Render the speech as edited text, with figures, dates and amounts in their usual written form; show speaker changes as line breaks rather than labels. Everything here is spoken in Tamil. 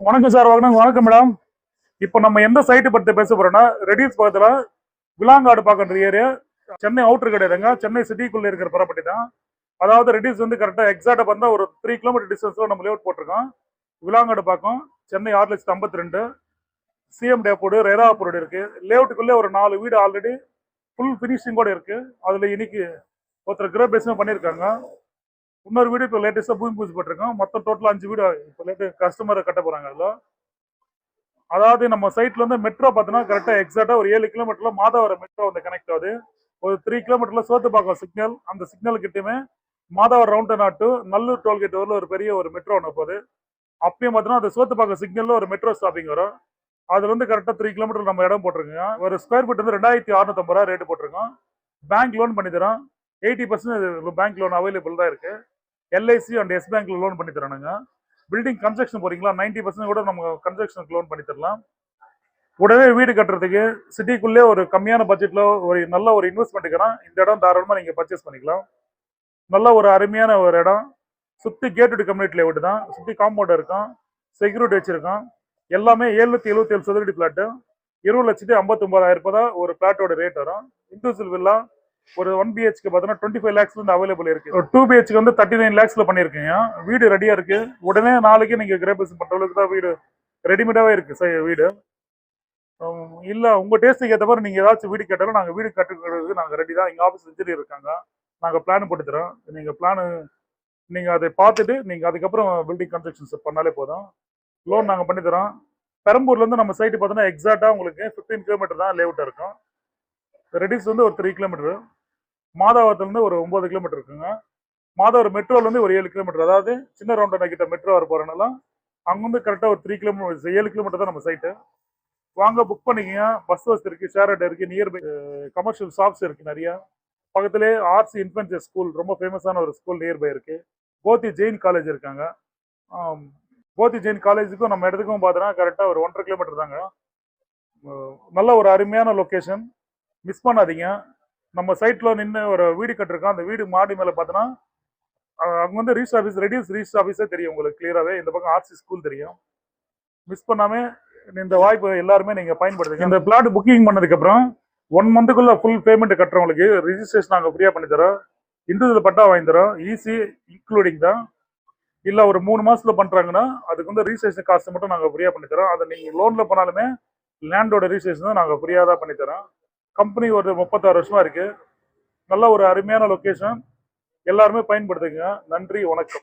வணக்கம் சார். வணக்கம் மேடம். இப்போ நம்ம எந்த சைட்டு பற்றி பேச போறோம்னா, ரெடியூஸ் பக்கத்துல விலாங்காடு பார்க்கிற ஏரியா. சென்னை அவுட்டர் கிடையாதுங்க, சென்னை சிட்டிக்குள்ள இருக்கிற ப்ராப்பர்ட்டி தான். அதாவது ரெடியூஸ் வந்து கரெக்டா எக்ஸாக்டா பார்த்தா ஒரு 3 கிலோமீட்டர் டிஸ்டன்ஸ்ல நம்ம லேஅவுட் போட்டிருக்கோம். விலாங்காடு பார்க்கும், சென்னை 6,52,000. சிஎம் டேப்போடு ரேராப்பூர் இருக்கு. லேஅவுட்டுக்குள்ளே ஒரு 4 வீடு ஆல்ரெடி ஃபுல் ஃபினிஷிங் கூட இருக்கு. அதுல இன்னைக்கு ஒருத்தர் கிரே பேஸ்மெண்ட் பண்ணியிருக்காங்க. இன்னொரு வீடு இப்போ லேட்டஸ்டா பூமி பூஜை போட்டிருக்கோம். மொத்தம் டோட்டல் 5 வீடு இப்போ கஸ்டமரை கட்ட போறாங்க. அதுல அதாவது நம்ம சைட்ல இருந்து மெட்ரோ பார்த்தீங்கன்னா கரெக்டா எக்ஸாக்டா ஒரு 7 கிலோமீட்டர்ல மாதவரம் மெட்ரோ வந்து கனெக்ட் ஆகுது. ஒரு 3 கிலோமீட்டர்ல சோத்துப்பாக்கம் சிக்னல், அந்த சிக்னல் கிட்டயுமே மாதவரம் ரவுண்ட் நாட்டு நல்லூர் டோல்கேட் வரல ஒரு பெரிய ஒரு மெட்ரோ ஒன்று போகுது. அப்பயும் பார்த்தீங்கன்னா அந்த சோத்துப்பாக்கம் சிக்னல்ல ஒரு மெட்ரோ ஸ்டாப்பிங் வரும். அதுல இருந்து கரெக்டா 3 கிலோமீட்டர் நம்ம இடம் போட்டிருக்கோங்க. ஒரு ஸ்கொயர் ஃபீட் வந்து 2650 ரூபா ரேட் போட்டிருக்கோம். பேங்க் லோன் பண்ணி தரோம். 80% பேங்க் லோன் அவைலபிள் தான் இருக்கு. எல்ஐசி அண்ட் எஸ் பேங்க்ல லோன் பண்ணி தரானுங்க. பில்டிங் கன்ஸ்ட்ரக்ஷன் போறீங்களா, 90% கூட நம்ம கன்ஸ்ட்ரக்ஷனுக்கு லோன் பண்ணி தரலாம். உடனே வீடு கட்டுறதுக்கு சிட்டிக்குள்ளே ஒரு கம்மியான பட்ஜெட்ல ஒரு நல்ல ஒரு இன்வெஸ்ட்மெண்ட்டுக்குனா இந்த இடம் தாராளமா நீங்க பர்ச்சேஸ் பண்ணிக்கலாம். நல்ல ஒரு அருமையான ஒரு இடம். சுத்தி கேட்டட் கம்யூனிட்டி லேஅவுட் தான், சுத்தி காம்பவுண்ட் இருக்கும், செக்யூரிட்டி வச்சிருக்கோம். எல்லாமே 777 சதுரடி பிளாட். 20,59,000 தான் ஒரு பிளாட்டோட ரேட் வரும். இண்டிவிஜுவல் வில்லா ஒரு 1 பிஹெச்க்கு பார்த்தீங்கன்னா 25 லேக்ஸ்ல இருந்து அவைலபிள் இருக்கு. ஒரு 2 பிஹெச்க்கு வந்து 39 லேக்ஸ்ல பண்ணிருக்கீங்க. வீடு ரெடியா இருக்கு. உடனே நாளைக்கு நீங்க கிரேபேஸ் பண்ற அளவுக்கு தான் வீடு ரெடிமேடாவே இருக்கு வீடு. இல்ல உங்க டேஸ்ட்டுக்கு ஏற்ற மாதிரி நீங்க ஏதாச்சும் வீடு கேட்டாலும் நாங்க வீடு கட்டுறதுக்கு நாங்க ரெடி தான். எங்க ஆஃபீஸ் இன்ஜினியர் இருக்காங்க, நாங்க பிளான் போட்டு தரோம். நீங்க பிளான் நீங்க அதை பார்த்துட்டு நீங்க அதுக்கப்புறம் பில்டிங் கன்ஸ்ட்ரக்ஷன்ஸ் பண்ணாலே போதும். லோன் நாங்க பண்ணி தரோம். பெரம்பூர்ல இருந்து நம்ம சைட்டு பார்த்தோன்னா எக்ஸாக்டா உங்களுக்கு 15 கிலோமீட்டர் தான் லேஅவுட் இருக்கும். ரெடிஸ் வந்து ஒரு 3 கிலோமீட்டர். மாதாவரத்துலேருந்து ஒரு 9 கிலோமீட்டர் இருக்குங்க. மாதவரம் மெட்ரோலேருந்து ஒரு 7 கிலோமீட்டர். அதாவது சின்ன ரவுண்டன கிட்ட மெட்ரோ வர போகிறனால அங்கேருந்து கரெக்டாக ஒரு 3 கிலோமீட்டர் 7 கிலோமீட்டர் தான் நம்ம சைட்டு. வாங்க புக் பண்ணிக்கங்க. பஸ் வசதி இருக்குது, ஷேர் ஆட்டோ இருக்குது, நியர்பை கமர்ஷியல் ஷாப்ஸ் இருக்குது நிறையா. பக்கத்துலேயே ஆர்சி இன்ஃபென்சியர் ஸ்கூல், ரொம்ப ஃபேமஸான ஒரு ஸ்கூல் நியர்பை இருக்குது. கோத்தி ஜெயின் காலேஜ் இருக்காங்க. கோத்தி ஜெயின் காலேஜுக்கும் நம்ம இடத்துக்கும் பார்த்தோன்னா கரெக்டாக ஒரு 1.5 கிலோமீட்டர் தாங்க. நல்ல ஒரு அருமையான லொக்கேஷன், மிஸ் பண்ணாதீங்க. நம்ம சைட்ல நின்று ஒரு வீடு கட்டிருக்கோம். அந்த வீடு மாடி மேல பார்த்தோன்னா அங்க வந்து ரீச் ஆஃபீஸ், ரெடியூஸ் ரீச் ஆஃபீஸே தெரியும் உங்களுக்கு கிளியராகவே. இந்த பக்கம் ஆர்சி ஸ்கூல் தெரியும். மிஸ் பண்ணாம இந்த வாய்ப்பு எல்லாருமே நீங்க பயன்படுத்துங்க. இந்த பிளாட் புக்கிங் பண்ணதுக்கு அப்புறம் 1 மந்த்துக்குள்ள ஃபுல் பேமெண்ட் கட்டுறவங்களுக்கு ரிஜிஸ்ட்ரேஷன் நாங்கள் ஃப்ரீயா பண்ணி தரோம். இண்டிவிஜுவல் பட்டா வாங்கி தரோம். ஈஸி இன்க்ளூடிங் தான். இல்ல ஒரு 3 மாசத்துல பண்றாங்கன்னா அதுக்கு வந்து ரிஜிஸ்ட்ரேஷன் காஸ்ட் மட்டும் நாங்கள் ஃப்ரீயா பண்ணி தரோம். அதை நீங்க லோன்ல பண்ணாலுமே லேண்டோட ரிஜிஸ்ட்ரேஷன் தான் நாங்கள் ஃப்ரீயா தான் பண்ணி தரோம். கம்பெனி ஒரு 36 வருஷமா இருக்கு. நல்ல ஒரு அருமையான லொகேஷன், எல்லாருமே பயன்படுத்துங்க. நன்றி, வணக்கம்.